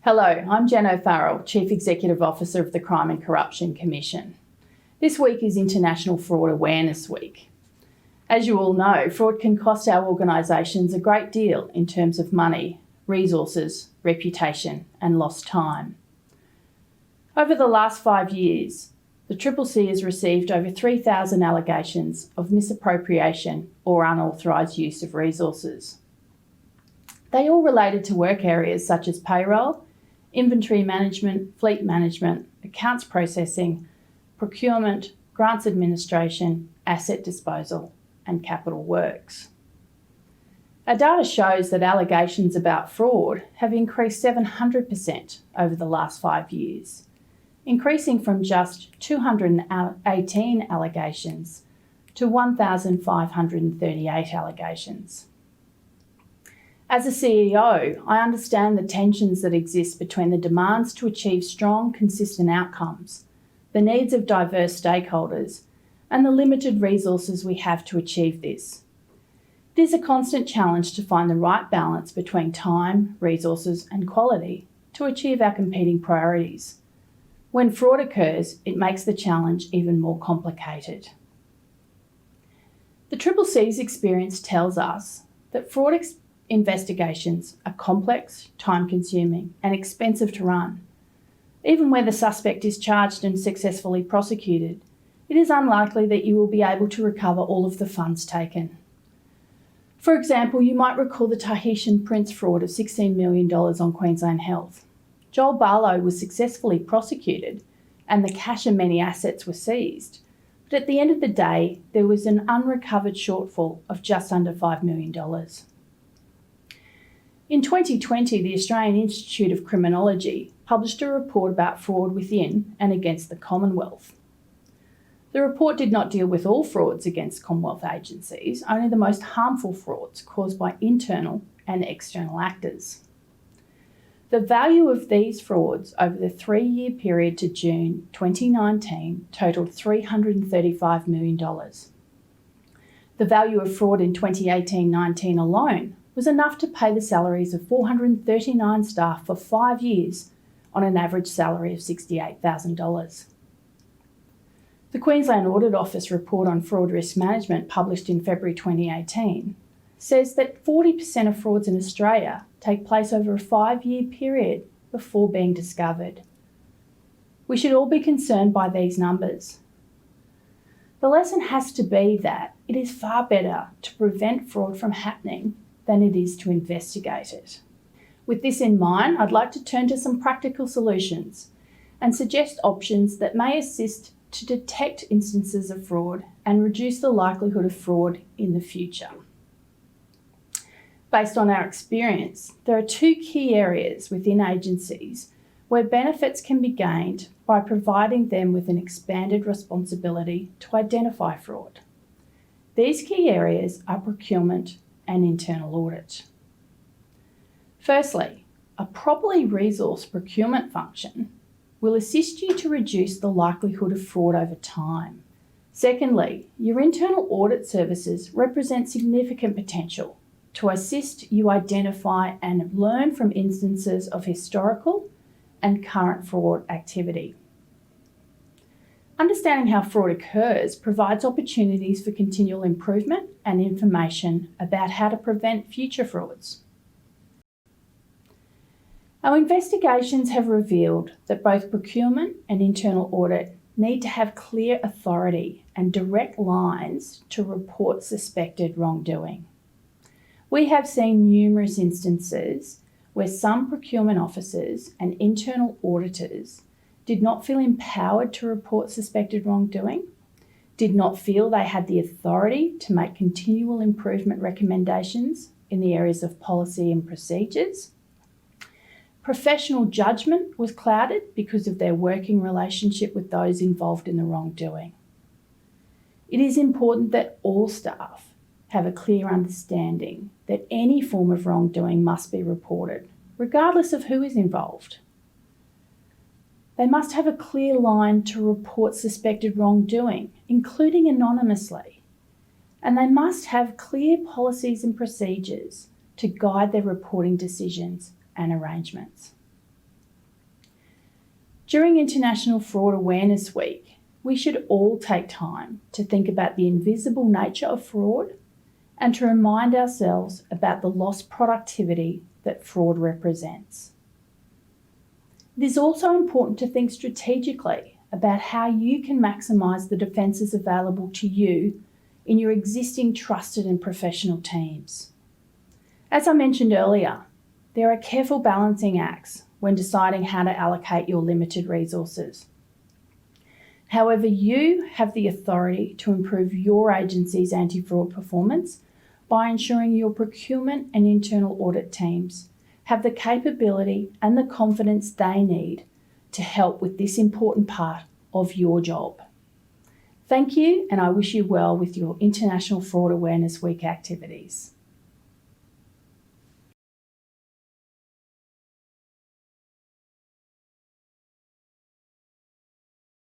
Hello, I'm Jen O'Farrell, Chief Executive Officer of the Crime and Corruption Commission. This week is International Fraud Awareness Week. As you all know, fraud can cost our organisations a great deal in terms of money, resources, reputation and lost time. Over the last 5 years, the CCC has received over 3,000 allegations of misappropriation or unauthorised use of resources. They all related to work areas such as payroll, inventory management, fleet management, accounts processing, procurement, grants administration, asset disposal, and capital works. Our data shows that allegations about fraud have increased 700% over the last 5 years, increasing from just 218 allegations to 1,538 allegations. As a CEO, I understand the tensions that exist between the demands to achieve strong, consistent outcomes, the needs of diverse stakeholders, and the limited resources we have to achieve this. It is a constant challenge to find the right balance between time, resources, and quality to achieve our competing priorities. When fraud occurs, it makes the challenge even more complicated. The CCC's experience tells us that fraud investigations are complex, time-consuming, and expensive to run. Even where the suspect is charged and successfully prosecuted, it is unlikely that you will be able to recover all of the funds taken. For example, you might recall the Tahitian prince fraud of $16 million on Queensland Health. Joel Barlow was successfully prosecuted and the cash and many assets were seized, but at the end of the day, there was an unrecovered shortfall of just under $5 million. In 2020, the Australian Institute of Criminology published a report about fraud within and against the Commonwealth. The report did not deal with all frauds against Commonwealth agencies, only the most harmful frauds caused by internal and external actors. The value of these frauds over the 3-year period to June 2019 totalled $335 million. The value of fraud in 2018-19 alone was enough to pay the salaries of 439 staff for 5 years on an average salary of $68,000. The Queensland Audit Office report on fraud risk management, published in February 2018, says that 40% of frauds in Australia take place over a 5-year period before being discovered. We should all be concerned by these numbers. The lesson has to be that it is far better to prevent fraud from happening than it is to investigate it. With this in mind, I'd like to turn to some practical solutions and suggest options that may assist to detect instances of fraud and reduce the likelihood of fraud in the future. Based on our experience, there are 2 key areas within agencies where benefits can be gained by providing them with an expanded responsibility to identify fraud. These key areas are procurement and internal audit. Firstly, a properly resourced procurement function will assist you to reduce the likelihood of fraud over time. Secondly, your internal audit services represent significant potential to assist you identify and learn from instances of historical and current fraud activity. Understanding how fraud occurs provides opportunities for continual improvement and information about how to prevent future frauds. Our investigations have revealed that both procurement and internal audit need to have clear authority and direct lines to report suspected wrongdoing. We have seen numerous instances where some procurement officers and internal auditors did not feel empowered to report suspected wrongdoing, did not feel they had the authority to make continual improvement recommendations in the areas of policy and procedures. Professional judgment was clouded because of their working relationship with those involved in the wrongdoing. It is important that all staff have a clear understanding that any form of wrongdoing must be reported, regardless of who is involved. They must have a clear line to report suspected wrongdoing, including anonymously, and they must have clear policies and procedures to guide their reporting decisions and arrangements. During International Fraud Awareness Week, we should all take time to think about the invisible nature of fraud and to remind ourselves about the lost productivity that fraud represents. It is also important to think strategically about how you can maximise the defences available to you in your existing trusted and professional teams. As I mentioned earlier, there are careful balancing acts when deciding how to allocate your limited resources. However, you have the authority to improve your agency's anti-fraud performance by ensuring your procurement and internal audit teams have the capability and the confidence they need to help with this important part of your job. Thank you, and I wish you well with your International Fraud Awareness Week activities.